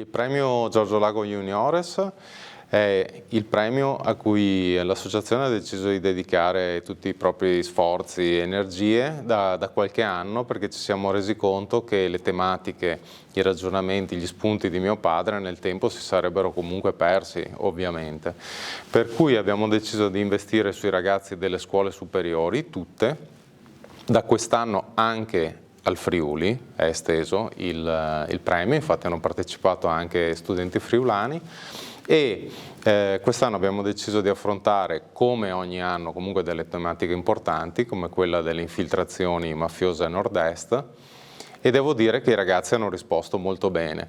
Il premio Giorgio Lago Juniores è il premio a cui l'associazione ha deciso di dedicare tutti i propri sforzi e energie da qualche anno, perché ci siamo resi conto che le tematiche, i ragionamenti, gli spunti di mio padre nel tempo si sarebbero comunque persi, ovviamente. Per cui abbiamo deciso di investire sui ragazzi delle scuole superiori, tutte, da quest'anno anche al Friuli è esteso il premio, infatti hanno partecipato anche studenti friulani e quest'anno abbiamo deciso di affrontare, come ogni anno, comunque delle tematiche importanti come quella delle infiltrazioni mafiose a nord-est, e devo dire che i ragazzi hanno risposto molto bene.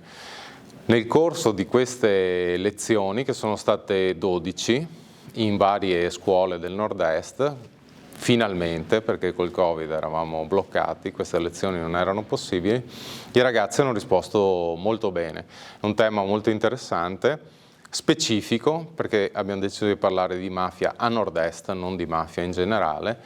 Nel corso di queste lezioni, che sono state 12 in varie scuole del nord-est, finalmente, perché col Covid eravamo bloccati, queste lezioni non erano possibili, i ragazzi hanno risposto molto bene. È un tema molto interessante, specifico, perché abbiamo deciso di parlare di mafia a nord-est, non di mafia in generale,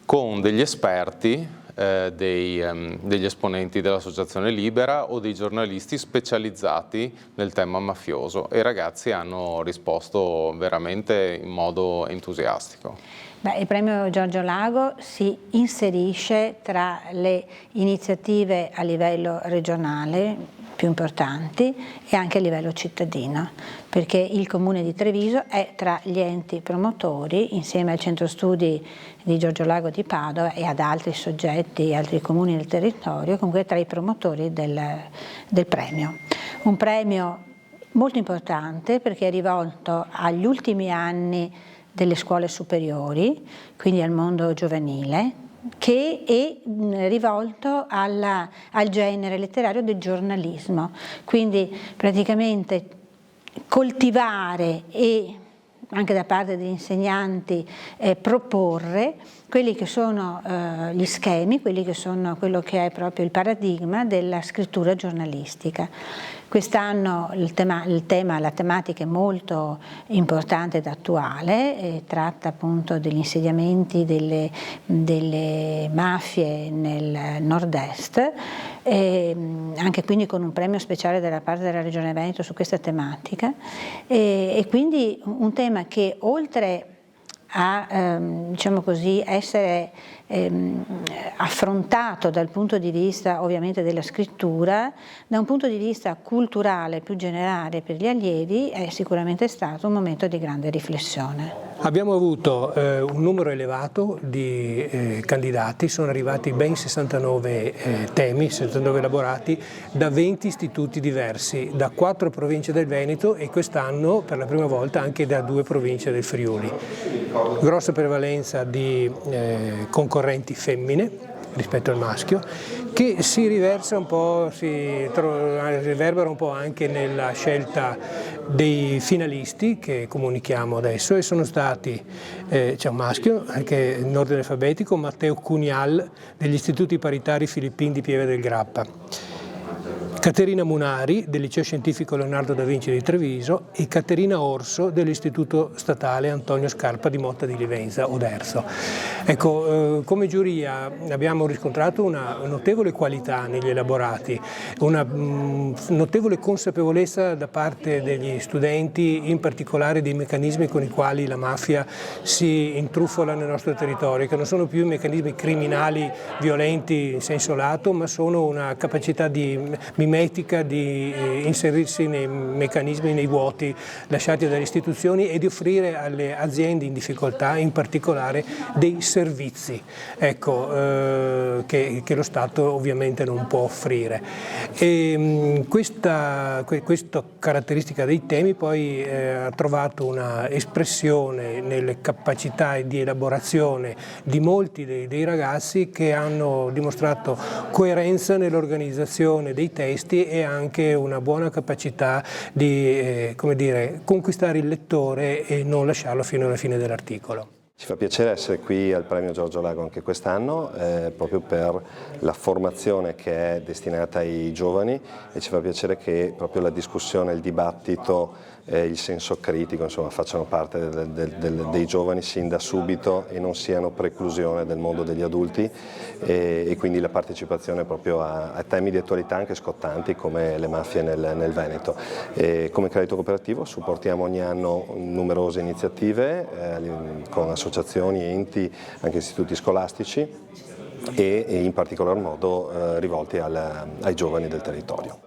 con degli esperti, degli esponenti dell'Associazione Libera o dei giornalisti specializzati nel tema mafioso, e i ragazzi hanno risposto veramente in modo entusiastico. Beh, il premio Giorgio Lago si inserisce tra le iniziative a livello regionale più importanti e anche a livello cittadino, perché il Comune di Treviso è tra gli enti promotori, insieme al Centro Studi di Giorgio Lago di Padova e ad altri soggetti, altri comuni del territorio, comunque tra i promotori del premio. Un premio molto importante perché è rivolto agli ultimi anni delle scuole superiori, quindi al mondo giovanile, che è rivolto al genere letterario del giornalismo, quindi praticamente coltivare e anche da parte degli insegnanti proporre quelli che sono gli schemi, quelli che sono quello che è proprio il paradigma della scrittura giornalistica. Quest'anno la tematica è molto importante ed attuale, tratta appunto degli insediamenti delle mafie nel nord-est, anche quindi con un premio speciale da parte della Regione Veneto su questa tematica, e quindi un tema che oltre a diciamo così, essere affrontato dal punto di vista ovviamente della scrittura, da un punto di vista culturale più generale per gli allievi è sicuramente stato un momento di grande riflessione. Abbiamo avuto un numero elevato di candidati, sono arrivati ben 69 temi, 69 elaborati da 20 istituti diversi, da 4 province del Veneto e quest'anno per la prima volta anche da 2 province del Friuli. Grossa prevalenza di concorrenti femmine rispetto al maschio, che si riverbera un po' anche nella scelta dei finalisti che comunichiamo adesso, e sono stati, c'è un maschio che in ordine alfabetico, Matteo Cunial degli Istituti Paritari Filippini di Pieve del Grappa, Caterina Munari del Liceo Scientifico Leonardo da Vinci di Treviso e Caterina Orso dell'Istituto Statale Antonio Scarpa di Motta di Livenza, Oderzo. Ecco, come giuria abbiamo riscontrato una notevole qualità negli elaborati, una notevole consapevolezza da parte degli studenti, in particolare dei meccanismi con i quali la mafia si intrufola nel nostro territorio, che non sono più meccanismi criminali violenti in senso lato, ma sono una capacità mimetica di inserirsi nei meccanismi, nei vuoti lasciati dalle istituzioni e di offrire alle aziende in difficoltà in particolare dei servizi, ecco, che lo Stato ovviamente non può offrire. E questa caratteristica dei temi poi ha trovato una espressione nelle capacità di elaborazione di molti dei ragazzi, che hanno dimostrato coerenza nell'organizzazione dei testi e anche una buona capacità di come dire, conquistare il lettore e non lasciarlo fino alla fine dell'articolo. Ci fa piacere essere qui al Premio Giorgio Lago anche quest'anno, proprio per la formazione che è destinata ai giovani, e ci fa piacere che proprio la discussione, il dibattito, il senso critico, insomma, facciano parte dei giovani sin da subito e non siano preclusione del mondo degli adulti, e quindi la partecipazione proprio a temi di attualità anche scottanti come le mafie nel Veneto. Come credito cooperativo supportiamo ogni anno numerose iniziative con associazioni, enti, anche istituti scolastici e in particolar modo rivolti ai giovani del territorio.